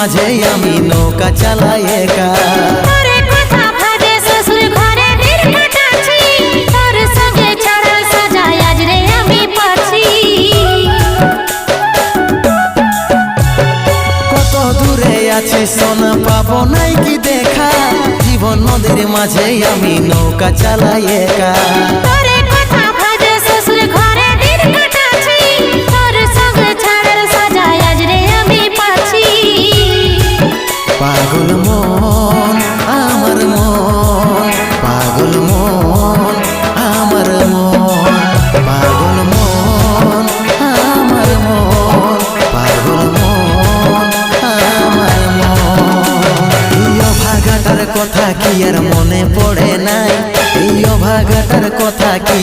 মাঝে আমি নৌকা চালাই একা। কত দূরে আছি সোনা পাবো নাই কি দেখা, জীবন নদীর মাঝে আমি নৌকা চালাই একা। পাগল মন আমার মন, পাগল মন আমার মন, পাগল মন আমার মন, পাগল মন আমার মন। এই অভাগাটার কথা কি আর মনে পড়ে নাই, এই অভাগাটার কথা কি